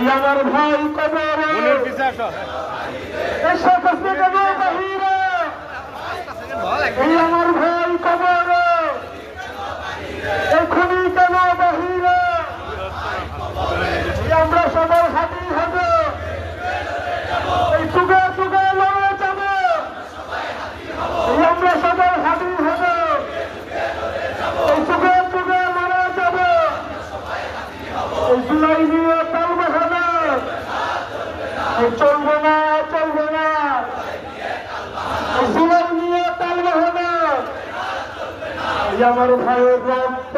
আমার ভাই কবরে আমার ভাই কবরে এখনই কেন বাহিরে আমরা সবাই হাঁটি হবে এই যুগে যুগে লড়ে যাবে আমরা সবাই হাঁটি হবে এই যুগে যুগে লড়ে যাবে এই জুলাই নিয়ে চলবে হবে চলবে না চলবে না জুলাই নিয়ে চলবে হবে আমার ভাইয়ের রক্ত